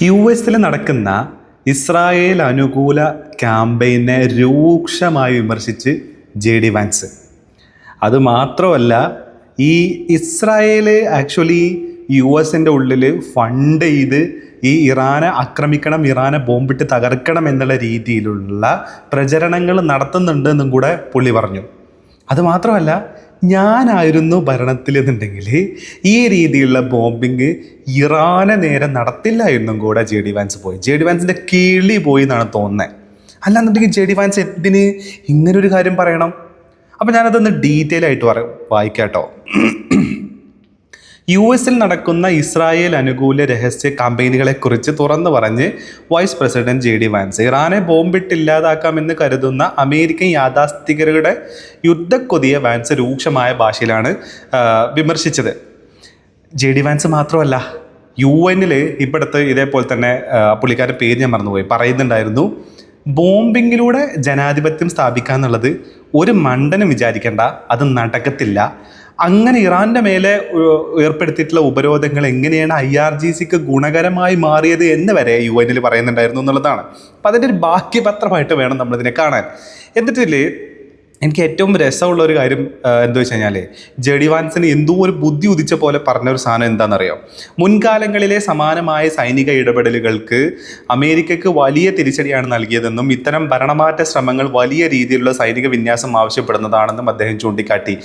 US നടക്കുന്ന Israel അനുകൂല ക്യാമ്പയിനെ രൂക്ഷമായി വിമർശിച്ച് JD വാൻസ്. അതുമാത്രമല്ല, ഈ ഇസ്രായേൽ ആക്ച്വലി US ഉള്ളിൽ ഫണ്ട് ചെയ്ത് ഈ ഇറാനെ ആക്രമിക്കണം, ഇറാനെ ബോംബിട്ട് തകർക്കണം എന്നുള്ള രീതിയിലുള്ള പ്രചരണങ്ങൾ നടത്തുന്നുണ്ട് എന്നും കൂടെ പുള്ളി പറഞ്ഞു. അതുമാത്രമല്ല, ഞാനായിരുന്നു ഭരണത്തിൽ എന്നുണ്ടെങ്കിൽ ഈ രീതിയിലുള്ള ബോംബിങ് ഇറാനെ നേരെ നടത്തില്ല എന്നും കൂടെ JD വാൻസ് പോയി. JD വാൻസിൻ്റെ കിളി പോയി എന്നാണ് തോന്നുന്നത്. അല്ലാന്നുണ്ടെങ്കിൽ JD വാൻസ് എന്തിന് ഇങ്ങനൊരു കാര്യം പറയണം? അപ്പോൾ ഞാനതൊന്ന് ഡീറ്റെയിൽ ആയിട്ട് വായിക്കാട്ടോ. US നടക്കുന്ന ഇസ്രായേൽ അനുകൂല രഹസ്യ ക്യാമ്പയിനുകളെക്കുറിച്ച് തുറന്നു പറഞ്ഞ് വൈസ് പ്രസിഡന്റ് JD വാൻസ് ഇറാനെ ബോംബിട്ടില്ലാതാക്കാമെന്ന് കരുതുന്ന അമേരിക്കൻ യാഥാസ്ഥികരുടെ യുദ്ധക്കൊതിയെ വാൻസ് രൂക്ഷമായ ഭാഷയിലാണ് വിമർശിച്ചത്. JD വാൻസ് മാത്രമല്ല, UN ഇപ്പോഴത്തെ ഇതേപോലെ തന്നെ പുള്ളിക്കാരുടെ പേര് ഞാൻ മറന്നുപോയി, പറയുന്നുണ്ടായിരുന്നു, ബോംബിങ്ങിലൂടെ ജനാധിപത്യം സ്ഥാപിക്കുക എന്നുള്ളത് ഒരു മണ്ടനും വിചാരിക്കേണ്ട, അത് നടക്കത്തില്ല. അങ്ങനെ ഇറാൻ്റെ മേലെ ഏർപ്പെടുത്തിയിട്ടുള്ള ഉപരോധങ്ങൾ എങ്ങനെയാണ് IRGCക്ക് ഗുണകരമായി മാറിയത് എന്ന് വരെ UN പറയുന്നുണ്ടായിരുന്നു എന്നുള്ളതാണ്. അപ്പം അതിൻ്റെ ഒരു ബാക്കി പത്രമായിട്ട് വേണം നമ്മളിതിനെ കാണാൻ. എന്നിട്ടില്ലേ, എനിക്ക് ഏറ്റവും രസമുള്ള ഒരു കാര്യം എന്താ വെച്ച് കഴിഞ്ഞാൽ, JD വാൻസിന് എന്തോ ഒരു ബുദ്ധി ഉദിച്ച പോലെ പറഞ്ഞൊരു സാധനം എന്താണെന്നറിയോ? മുൻകാലങ്ങളിലെ സമാനമായ സൈനിക ഇടപെടലുകൾക്ക് അമേരിക്കക്ക് വലിയ തിരിച്ചടിയാണ് നൽകിയതെന്നും ഇത്തരം ഭരണമാറ്റ ശ്രമങ്ങൾ വലിയ രീതിയിലുള്ള സൈനിക വിന്യാസം ആവശ്യപ്പെടുന്നതാണെന്നും അദ്ദേഹം ചൂണ്ടിക്കാട്ടി.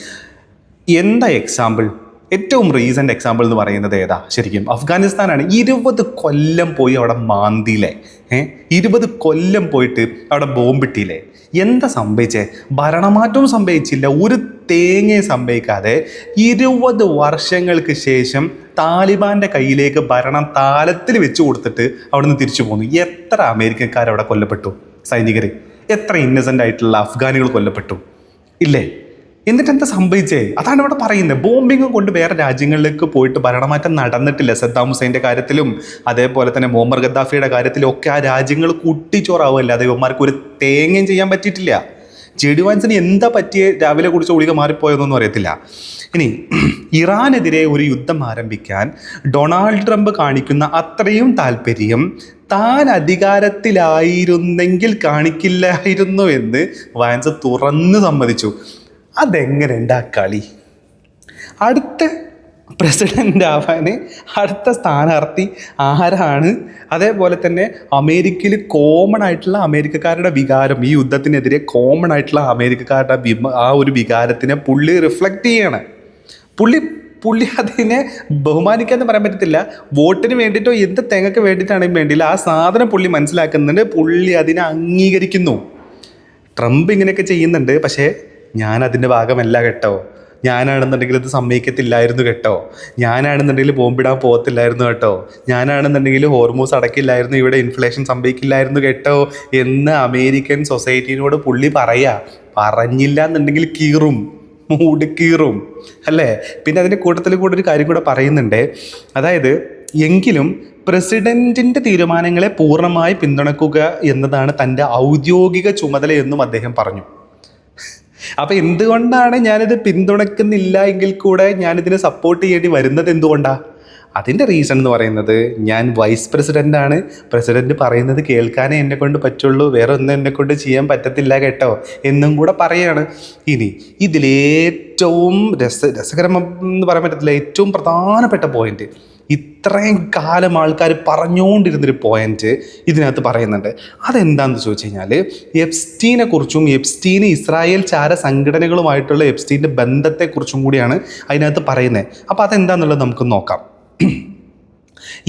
എന്താ എക്സാമ്പിൾ? ഏറ്റവും റീസെൻ്റ് എക്സാമ്പിൾ എന്ന് പറയുന്നത് ഏതാ? ശരിക്കും അഫ്ഗാനിസ്ഥാനാണ്. 20 കൊല്ലം പോയി അവിടെ മാന്തിയില്ലേ? 20 കൊല്ലം പോയിട്ട് അവിടെ ബോംബിട്ടില്ലേ? എന്താ സംഭവിച്ചേ? ഭരണമാറ്റവും സംഭവിച്ചില്ല, ഒരു തേങ്ങയും സംഭവിക്കാതെ 20 വർഷങ്ങൾക്ക് ശേഷം താലിബാൻ്റെ കയ്യിലേക്ക് ഭരണം താലത്തിൽ വെച്ച് കൊടുത്തിട്ട് അവിടെ നിന്ന് തിരിച്ചു പോന്നു. എത്ര അമേരിക്കക്കാർ അവിടെ കൊല്ലപ്പെട്ടു? സൈനികർ എത്ര ഇന്നസെൻ്റ് ആയിട്ടുള്ള അഫ്ഗാനികൾ കൊല്ലപ്പെട്ടു ഇല്ലേ? എന്നിട്ട് എന്താ സംഭവിച്ചേ? അതാണ് ഇവിടെ പറയുന്നത്. ബോംബിങ് കൊണ്ട് വേറെ രാജ്യങ്ങളിലേക്ക് പോയിട്ട് ഭരണമാറ്റം നടന്നിട്ടില്ല. സദ്ദാം ഹുസൈൻ്റെ കാര്യത്തിലും അതേപോലെ തന്നെ മുഅമ്മർ ഗദ്ദാഫിയുടെ കാര്യത്തിലും ഒക്കെ ആ രാജ്യങ്ങൾ കുട്ടിച്ചോറാവുമല്ല, ഇവന്മാർക്ക് ഒരു തേങ്ങയും ചെയ്യാൻ പറ്റിയിട്ടില്ല. JD വാൻസിന് എന്താ പറ്റിയ രാവിലെ കുടിച്ച ഗുളിക മാറിപ്പോയതൊന്നും അറിയത്തില്ല. ഇനി ഇറാനെതിരെ ഒരു യുദ്ധം ആരംഭിക്കാൻ ഡൊണാൾഡ് ട്രംപ് കാണിക്കുന്ന അത്രയും താല്പര്യം താൻ അധികാരത്തിലായിരുന്നെങ്കിൽ കാണിക്കില്ലായിരുന്നു എന്ന് വാൻസ് തുറന്ന് സമ്മതിച്ചു. അതെങ്ങനെ ഉണ്ട് ആ കളി? അടുത്ത പ്രസിഡൻ്റ് ആവാൻ അടുത്ത സ്ഥാനാർത്ഥി ആരാണ്? അതേപോലെ തന്നെ അമേരിക്കയിൽ കോമൺ ആയിട്ടുള്ള അമേരിക്കക്കാരുടെ വികാരം, ഈ യുദ്ധത്തിനെതിരെ കോമൺ ആയിട്ടുള്ള അമേരിക്കക്കാരുടെ ആ ഒരു വികാരത്തിനെ പുള്ളി റിഫ്ലക്റ്റ് ചെയ്യാണ്. പുള്ളി അതിനെ ബഹുമാനിക്കാന്ന് പറയാൻ പറ്റത്തില്ല. വോട്ടിന് വേണ്ടിയിട്ടോ എന്ത് തെങ്ങക്ക് വേണ്ടിയിട്ടാണെങ്കിൽ വേണ്ടിയില്ല, ആ സാധനം പുള്ളി മനസ്സിലാക്കുന്നുണ്ട്, പുള്ളി അതിനെ അംഗീകരിക്കുന്നു. ട്രംപ് ഇങ്ങനെയൊക്കെ ചെയ്യുന്നുണ്ട്, പക്ഷേ ഞാൻ അതിൻ്റെ ഭാഗമല്ല കേട്ടോ, ഞാനാണെന്നുണ്ടെങ്കിൽ ഇത് സമ്മതിക്കത്തില്ലായിരുന്നു കേട്ടോ, ഞാനാണെന്നുണ്ടെങ്കിൽ ബോംബിടാൻ പോകത്തില്ലായിരുന്നു കേട്ടോ, ഞാനാണെന്നുണ്ടെങ്കിൽ ഹോർമൂസ് അടക്കില്ലായിരുന്നു, ഇവിടെ ഇൻഫ്ലേഷൻ സംഭവിക്കില്ലായിരുന്നു കേട്ടോ എന്ന് അമേരിക്കൻ സൊസൈറ്റിനോട് പുള്ളി പറഞ്ഞില്ല എന്നുണ്ടെങ്കിൽ മൂട് കീറും അല്ലേ? പിന്നെ അതിൻ്റെ കൂട്ടത്തിൽ കൂടെ ഒരു കാര്യം കൂടെ പറയുന്നുണ്ട്. അതായത്, എങ്കിലും പ്രസിഡൻറ്റിൻ്റെ തീരുമാനങ്ങളെ പൂർണ്ണമായി പിന്തുണക്കുക എന്നതാണ് തൻ്റെ ഔദ്യോഗിക ചുമതല എന്നും അദ്ദേഹം പറഞ്ഞു. അപ്പം എന്തുകൊണ്ടാണ് ഞാനിത് പിന്തുണക്കുന്നില്ല എങ്കിൽ കൂടെ ഞാനിതിനെ സപ്പോർട്ട് ചെയ്യേണ്ടി വരുന്നത് എന്തുകൊണ്ടാണ്? അതിൻ്റെ റീസൺ എന്ന് പറയുന്നത്, ഞാൻ വൈസ് പ്രസിഡൻ്റാണ്, പ്രസിഡൻറ്റ് പറയുന്നത് കേൾക്കാനേ എന്നെക്കൊണ്ട് പറ്റുള്ളൂ, വേറെ ഒന്നും എന്നെക്കൊണ്ട് ചെയ്യാൻ പറ്റത്തില്ല കേട്ടോ എന്നും കൂടെ പറയാണ്. ഇനി ഇതിലേറ്റവും രസകരം എന്ന് പറയാൻ പറ്റത്തില്ല, ഏറ്റവും പ്രധാനപ്പെട്ട പോയിന്റ്, ഇത്രയും കാലം ആൾക്കാർ പറഞ്ഞുകൊണ്ടിരുന്നൊരു പോയിന്റ് ഇതിനകത്ത് പറയുന്നുണ്ട്. അതെന്താണെന്ന് ചോദിച്ചു കഴിഞ്ഞാൽ, എപ്സ്റ്റീനെ കുറിച്ചും എപ്സ്റ്റീന് ഇസ്രായേൽ ചാര സംഘടനകളുമായിട്ടുള്ള എപ്സ്റ്റീൻ്റെ ബന്ധത്തെക്കുറിച്ചും കൂടിയാണ് അതിനകത്ത് പറയുന്നത്. അപ്പോൾ അതെന്താണെന്നുള്ളത് നമുക്ക് നോക്കാം.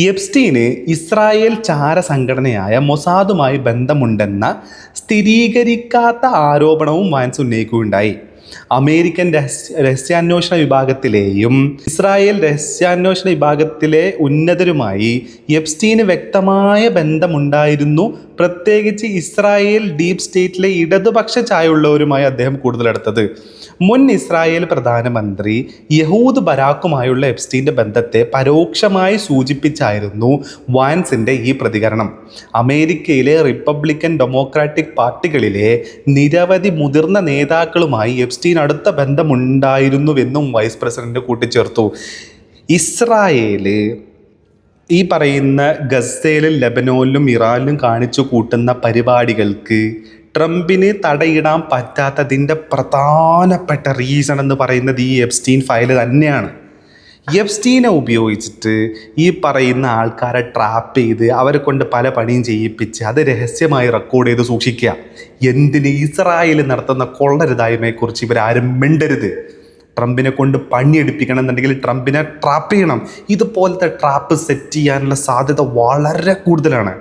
എപ്സ്റ്റീന് ഇസ്രായേൽ ചാര സംഘടനയായ മൊസാദുമായി ബന്ധമുണ്ടെന്ന സ്ഥിരീകരിക്കാത്ത ആരോപണവും വാൻസ് ഉന്നയിക്കുകയുണ്ടായി. അമേരിക്കൻ രഹസ്യാന്വേഷണ വിഭാഗത്തിലെയും ഇസ്രായേൽ രഹസ്യാന്വേഷണ വിഭാഗത്തിലെ ഉന്നതരുമായി എപ്സ്റ്റീന് വ്യക്തമായ ബന്ധമുണ്ടായിരുന്നു. പ്രത്യേകിച്ച് ഇസ്രായേൽ ഡീപ് സ്റ്റേറ്റിലെ ഇടതുപക്ഷ ചായവുള്ളവരുമായി അദ്ദേഹം കൂടുതലെടുത്തത്. മുൻ ഇസ്രായേൽ പ്രധാനമന്ത്രി യഹൂദ് ബരാക്കുമായുള്ള എപ്സ്റ്റീൻ്റെ ബന്ധത്തെ പരോക്ഷമായി സൂചിപ്പിച്ചായിരുന്നു വാൻസിൻ്റെ ഈ പ്രതികരണം. അമേരിക്കയിലെ റിപ്പബ്ലിക്കൻ ഡെമോക്രാറ്റിക് പാർട്ടികളിലെ നിരവധി മുതിർന്ന നേതാക്കളുമായി എപ്സ്റ്റീൻ അടുത്ത ബന്ധമുണ്ടായിരുന്നുവെന്നും വൈസ് പ്രസിഡന്റ് കൂട്ടിച്ചേർത്തു. ഇസ്രായേൽ ഈ പറയുന്ന ഗസയിലും ലെബനോനിലും ഇറാനിലും കാണിച്ചു കൂട്ടുന്ന പരിപാടികൾക്ക് ട്രംപിന് തടയിടാൻ പറ്റാത്തതിൻ്റെ പ്രധാനപ്പെട്ട റീസൺ എന്ന് പറയുന്നത് ഈ എപ്സ്റ്റീൻ ഫയൽ തന്നെയാണ്. എപ്സ്റ്റീനെ ഉപയോഗിച്ചിട്ട് ഈ പറയുന്ന ആൾക്കാരെ ട്രാപ്പ് ചെയ്ത് അവരെ കൊണ്ട് പല പണിയും ചെയ്യിപ്പിച്ച് അത് രഹസ്യമായി റെക്കോർഡ് ചെയ്ത് സൂക്ഷിക്കുക. എന്തിന്? ഇസ്രായേൽ നടത്തുന്ന കൊള്ളരുതായ്മയെക്കുറിച്ച് ഇവരാരും മിണ്ടരുത്. ട്രംപിനെ കൊണ്ട് പണിയെടുപ്പിക്കണം എന്നുണ്ടെങ്കിൽ ട്രംപിനെ ട്രാപ്പ് ചെയ്യണം. ഇതുപോലത്തെ ട്രാപ്പ് സെറ്റ് ചെയ്യാനുള്ള സാധ്യത വളരെ കൂടുതലാണ്.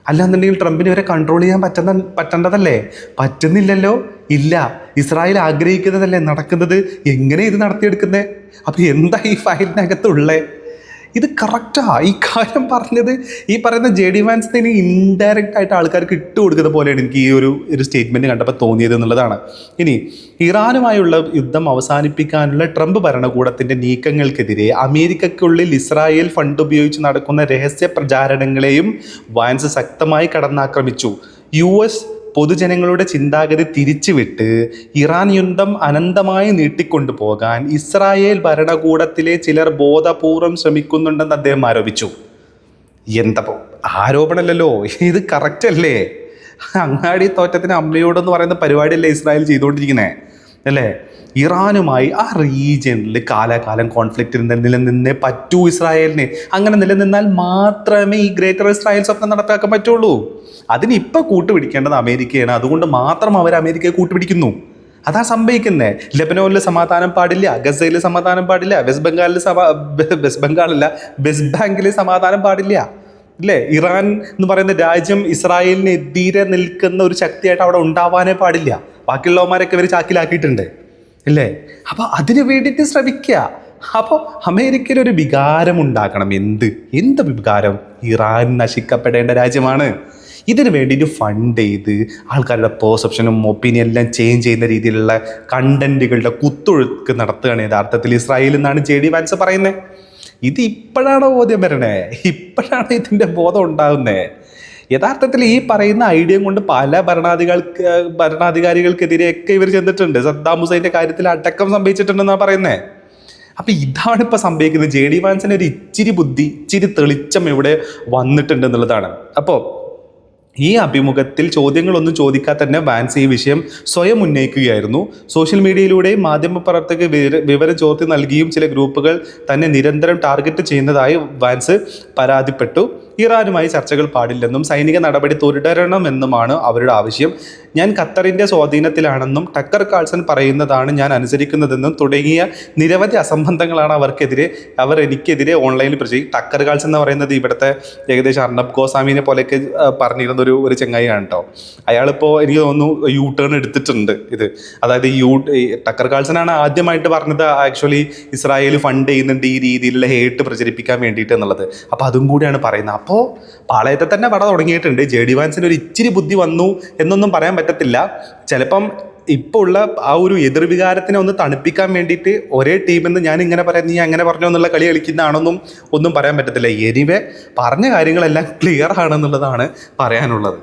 അല്ലാന്നുണ്ടെങ്കിൽ ട്രംപിന് ഇവരെ കൺട്രോൾ ചെയ്യാൻ പറ്റേണ്ടതല്ലേ? പറ്റുന്നില്ലല്ലോ. ഇല്ല, ഇസ്രായേൽ ആഗ്രഹിക്കുന്നതല്ലേ നടക്കുന്നത്. എങ്ങനെ ഇത് നടത്തിയെടുക്കുന്നത്? അപ്പോൾ എന്താ ഈ ഫയലിനകത്തുള്ളേ? ഇത് കറക്റ്റാ. ഈ കാര്യം പറഞ്ഞത് ഈ പറയുന്ന ജെ ഡി വാൻസിന് ഇൻഡയറക്റ്റ് ആയിട്ട് ആൾക്കാർക്ക് ഇട്ട് കൊടുക്കുന്ന പോലെയാണ് എനിക്ക് ഈ ഒരു സ്റ്റേറ്റ്മെൻറ്റ് കണ്ടപ്പോൾ തോന്നിയത് എന്നുള്ളതാണ്. ഇനി ഇറാനുമായുള്ള യുദ്ധം അവസാനിപ്പിക്കാനുള്ള ട്രംപ് ഭരണകൂടത്തിൻ്റെ നീക്കങ്ങൾക്കെതിരെ അമേരിക്കയ്ക്കുള്ളിൽ ഇസ്രായേൽ ഫണ്ട് ഉപയോഗിച്ച് നടക്കുന്ന രഹസ്യ പ്രചാരണങ്ങളെയും വാൻസ് ശക്തമായി കടന്നാക്രമിച്ചു. US പൊതുജനങ്ങളുടെ ചിന്താഗതി തിരിച്ചുവിട്ട് ഇറാൻ യുദ്ധം അനന്തമായി നീട്ടിക്കൊണ്ടു പോകാൻ ഇസ്രായേൽ ഭരണകൂടത്തിലെ ചിലർ ബോധപൂർവം ശ്രമിക്കുന്നുണ്ടെന്ന് അദ്ദേഹം ആരോപിച്ചു. എന്താ ആരോപണമല്ലല്ലോ, ഇത് കറക്റ്റ് അല്ലേ? അങ്ങാടി തോറ്റത്തിന് അമ്മയോടെന്ന് പറയുന്ന പരിപാടിയല്ലേ ഇസ്രായേൽ ചെയ്തുകൊണ്ടിരിക്കുന്നത് അല്ലേ? ഇറാനുമായി ആ റീജിയനിൽ കാലാകാലം കോൺഫ്ലിക്റ്റ് നിലനിന്നേ പറ്റൂ ഇസ്രായേലിന്. അങ്ങനെ നിലനിന്നാൽ മാത്രമേ ഈ ഗ്രേറ്റർ ഇസ്രായേൽ സ്വപ്നം നടപ്പാക്കാൻ പറ്റുള്ളൂ. അതിനിപ്പോൾ കൂട്ടുപിടിക്കേണ്ടത് അമേരിക്കയാണ്. അതുകൊണ്ട് മാത്രം അവർ അമേരിക്കയെ കൂട്ടുപിടിക്കുന്നു. അതാണ് സംഭവിക്കുന്നത്. ലെബനോനിൽ സമാധാനം പാടില്ല, ഗസയിൽ സമാധാനം പാടില്ല, വെസ്റ്റ് ബാങ്കിൽ സമാധാനം പാടില്ല അല്ലേ? ഇറാൻ എന്ന് പറയുന്ന രാജ്യം ഇസ്രായേലിനെതിരെ നിൽക്കുന്ന ഒരു ശക്തിയായിട്ട് അവിടെ ഉണ്ടാവാനേ പാടില്ല. ബാക്കിയുള്ളവന്മാരൊക്കെ ഇവർ ചാക്കിലാക്കിയിട്ടുണ്ട് അല്ലേ? അപ്പോൾ അതിന് വേണ്ടിയിട്ട് ശ്രമിക്കുക. അപ്പോൾ അമേരിക്കയിൽ ഒരു വികാരം ഉണ്ടാക്കണം. എന്ത് വികാരം? ഇറാൻ നശിക്കപ്പെടേണ്ട രാജ്യമാണ്. ഇതിന് വേണ്ടിയിട്ട് ഫണ്ട് ചെയ്ത് ആൾക്കാരുടെ പെർസെപ്ഷനും ഒപ്പീനിയൻ എല്ലാം ചേഞ്ച് ചെയ്യുന്ന രീതിയിലുള്ള കണ്ടന്റുകളുടെ കുത്തൊഴുക്ക് നടത്തുകയാണ് യഥാർത്ഥത്തിൽ ഇസ്രായേൽ എന്നാണ് JD വാൻസ് പറയുന്നത്. ഇത് ഇപ്പോഴാണ് ബോധ്യം വരണേ, ഇപ്പോഴാണ് ഇതിൻ്റെ ബോധം ഉണ്ടാകുന്നത്. യഥാർത്ഥത്തിൽ ഈ പറയുന്ന ഐഡിയ കൊണ്ട് പല ഭരണാധികാരികൾക്കെതിരെയൊക്കെ ഇവർ ചെന്നിട്ടുണ്ട്. സദ്ദാം ഹുസൈൻ്റെ കാര്യത്തിൽ അടക്കം സംഭവിച്ചിട്ടുണ്ടെന്നാണ് പറയുന്നത്. അപ്പം ഇതാണ് ഇപ്പോൾ സംഭവിക്കുന്നത്. JD വാൻസിന് ഒരു ഇച്ചിരി ബുദ്ധി, ഇച്ചിരി തെളിച്ചം ഇവിടെ വന്നിട്ടുണ്ട് എന്നുള്ളതാണ്. അപ്പോൾ ഈ അഭിമുഖത്തിൽ ചോദ്യങ്ങളൊന്നും ചോദിക്കാതെ തന്നെ വാൻസ് ഈ വിഷയം സ്വയം ഉന്നയിക്കുകയായിരുന്നു. സോഷ്യൽ മീഡിയയിലൂടെയും മാധ്യമപ്രവർത്തകർ വിവരം ചോർത്തി നൽകിയും ചില ഗ്രൂപ്പുകൾ തന്നെ നിരന്തരം ടാർഗറ്റ് ചെയ്യുന്നതായി വാൻസ് പരാതിപ്പെട്ടു. ഇറാനുമായി ചർച്ചകൾ പാടില്ലെന്നും സൈനിക നടപടി തുടരണമെന്നുമാണ് അവരുടെ ആവശ്യം. ഞാൻ ഖത്തറിൻ്റെ സ്വാധീനത്തിലാണെന്നും ടക്കർ കാൾസൺ പറയുന്നതാണ് ഞാൻ അനുസരിക്കുന്നതെന്നും തുടങ്ങിയ നിരവധി അസംബന്ധങ്ങളാണ് അവർ എനിക്കെതിരെ ഓൺലൈനിൽ ടക്കർ കാൾസൺ എന്ന് പറയുന്നത് ഇവിടുത്തെ ഏകദേശം അർണബ് ഗോസ്വാമിനെ പോലെയൊക്കെ പറഞ്ഞിരുന്ന ഒരു ചങ്ങായിയാണ് കേട്ടോ. അയാളിപ്പോൾ എനിക്ക് തോന്നുന്നു U-ടേൺ എടുത്തിട്ടുണ്ട്. അതായത് ടക്കർ കാൾസനാണ് ആദ്യമായിട്ട് പറഞ്ഞത് ആക്ച്വലി ഇസ്രായേൽ ഫണ്ട് ചെയ്യുന്നുണ്ട് ഈ രീതിയിലുള്ള ഹേറ്റ് പ്രചരിപ്പിക്കാൻ വേണ്ടിയിട്ട് എന്നുള്ളത്. അപ്പോൾ അതും കൂടിയാണ് പറയുന്നത്. അപ്പോൾ പാളയത്തെ തന്നെ പട തുടങ്ങിയിട്ടുണ്ട്. JD വാൻസിന് ഒരു ഇച്ചിരി ബുദ്ധി വന്നു എന്നൊന്നും പറയാൻ പറ്റത്തില്ല. ചിലപ്പം ഇപ്പോൾ ഉള്ള ആ ഒരു എതിർവികാരത്തിനെ ഒന്ന് തണുപ്പിക്കാൻ വേണ്ടിയിട്ട് ഒരേ ടീമെന്ന് ഞാൻ ഇങ്ങനെ പറയാം, നീ അങ്ങനെ പറഞ്ഞോ എന്നുള്ള കളി കളിക്കുന്നതാണെന്നും ഒന്നും പറയാൻ പറ്റത്തില്ല. എനിവേ പറഞ്ഞ കാര്യങ്ങളെല്ലാം ക്ലിയർ ആണെന്നുള്ളതാണ് പറയാനുള്ളത്.